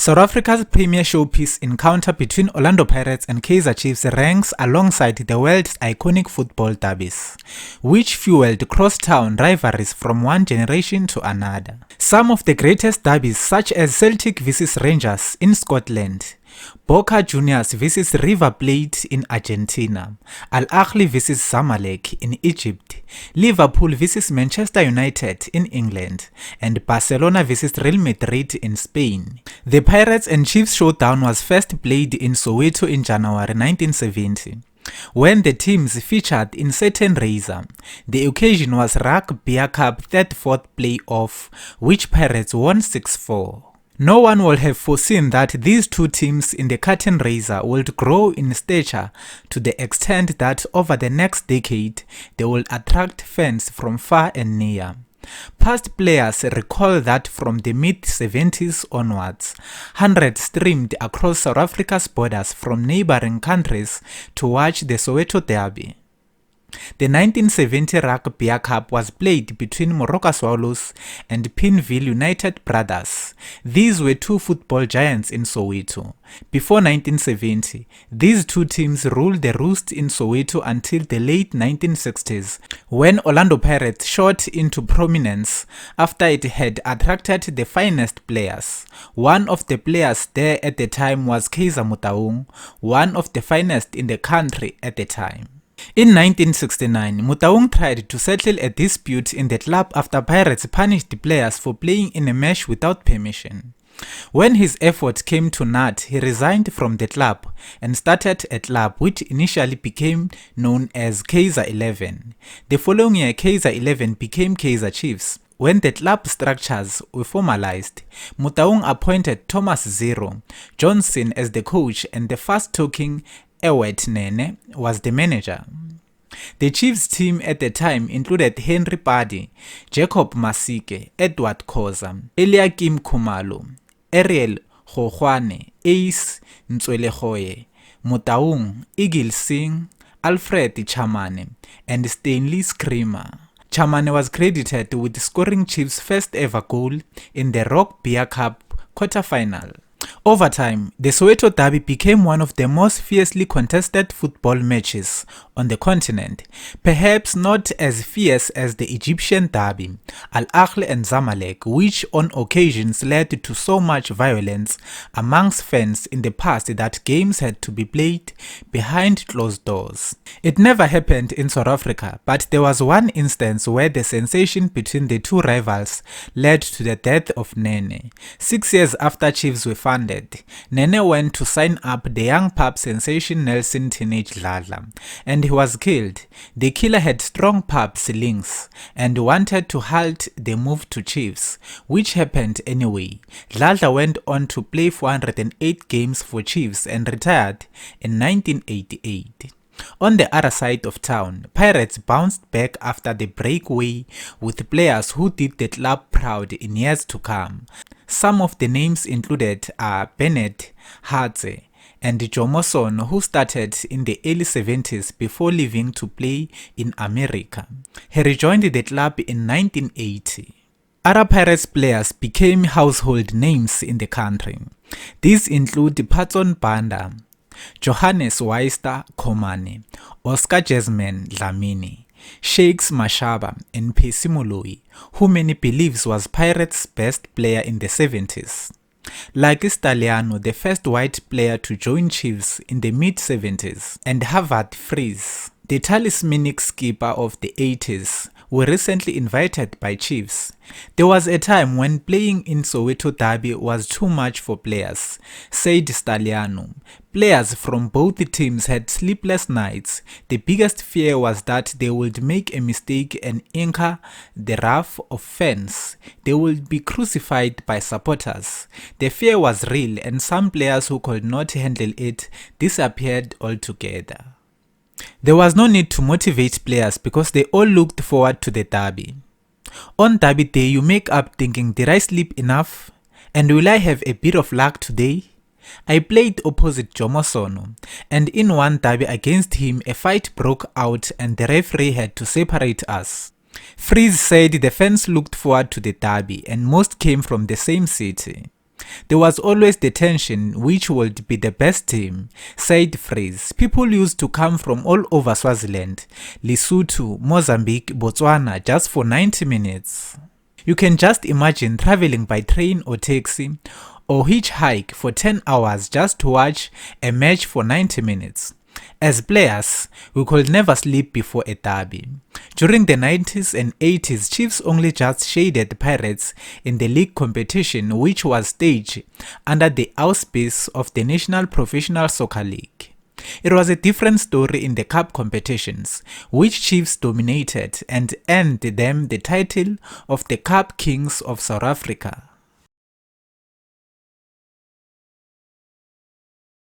South Africa's premier showpiece encounter between Orlando Pirates and Kaizer Chiefs ranks alongside the world's iconic football derbies, which fueled cross-town rivalries from one generation to another. Some of the greatest derbies, such as Celtic vs Rangers in Scotland, Boca Juniors vs River Plate in Argentina, Al Ahly vs Zamalek in Egypt, Liverpool vs Manchester United in England, and Barcelona vs Real Madrid in Spain. The Pirates and Chiefs showdown was first played in Soweto in January 1970. When the teams featured in certain racer. The occasion was Rugby Cup 34th playoff, which Pirates won 6-4. No one would have foreseen that these two teams in the curtain raiser would grow in stature to the extent that over the next decade they would attract fans from far and near. Past players recall that from the mid-70s onwards, hundreds streamed across South Africa's borders from neighboring countries to watch the Soweto Derby. The 1970 Rugby Cup was played between Moroka Swallows and Pinville United Brothers. These were two football giants in Soweto. Before 1970, these two teams ruled the roost in Soweto until the late 1960s, when Orlando Pirates shot into prominence after it had attracted the finest players. One of the players there at the time was Kaizer Motaung, one of the finest in the country at the time. In 1969, Motaung tried to settle a dispute in the club after Pirates punished players for playing in a match without permission. When his efforts came to naught, he resigned from the club and started a club which initially became known as Kaizer 11. The following year, Kaizer 11 became Kaizer Chiefs. When the club structures were formalized, Motaung appointed Thomas Zero Johnson as the coach, and the fast-talking Ewet Nene was the manager. The Chiefs team at the time included Henry Padi, Jacob Masike, Edward Khoza, Eliakim Khumalo, Ariel Khohwane, Ace Ntswelegoye, Motaung, Eagle Singh, Alfred Chamane, and Stanley Screamer. Chamane was credited with scoring Chiefs' first ever goal in the Rugby Cup quarter-final. Over time, the Soweto Derby became one of the most fiercely contested football matches on the continent, perhaps not as fierce as the Egyptian Derby, Al Ahly and Zamalek, which on occasions led to so much violence amongst fans in the past that games had to be played behind closed doors. It never happened in South Africa, but there was one instance where the sensation between the two rivals led to the death of Nene. 6 years after Chiefs were founded, Nene went to sign up the young pub sensation Nelson Teenage Dladla, and he was killed. The killer had strong pubs links and wanted to halt the move to Chiefs, which happened anyway. Dladla went on to play 408 games for Chiefs and retired in 1988. On the other side of town, Pirates bounced back after the breakaway with players who did the club proud in years to come. Some of the names included are Bennett, Hadze, and Jomoson, who started in the early 70s before leaving to play in America. He rejoined the club in 1980. Other Pirates players became household names in the country. These include Patson Banda, Johannes Weister Komane, Oscar Jasmine Dlamini, Shakes Mashaba, and Percy Moloi, who many believes was Pirates' best player in the 70s. Like Staliano, the first white player to join Chiefs in the mid-70s, and Harvard Fries, the talismanic skipper of the 80s, were recently invited by Chiefs. There was a time when playing in Soweto Derby was too much for players, said Staliano. Players from both teams had sleepless nights. The biggest fear was that they would make a mistake and incur the wrath of fans. They would be crucified by supporters. The fear was real, and some players who could not handle it disappeared altogether. There was no need to motivate players because they all looked forward to the derby. On derby day, you make up thinking, did I sleep enough? And will I have a bit of luck today? I played opposite Jomosono, and in one derby against him, a fight broke out and the referee had to separate us. Fries said the fans looked forward to the derby and most came from the same city. There was always the tension which would be the best team, said Freeze. People used to come from all over Swaziland, Lesotho, Mozambique, Botswana just for 90 minutes. You can just imagine traveling by train or taxi or hitchhike for 10 hours just to watch a match for 90 minutes. As players, we could never sleep before a derby. During the 90s and 80s, Chiefs only just shaded Pirates in the league competition, which was staged under the auspice of the National Professional Soccer League. It was a different story in the cup competitions, which Chiefs dominated and earned them the title of the Cup Kings of South Africa.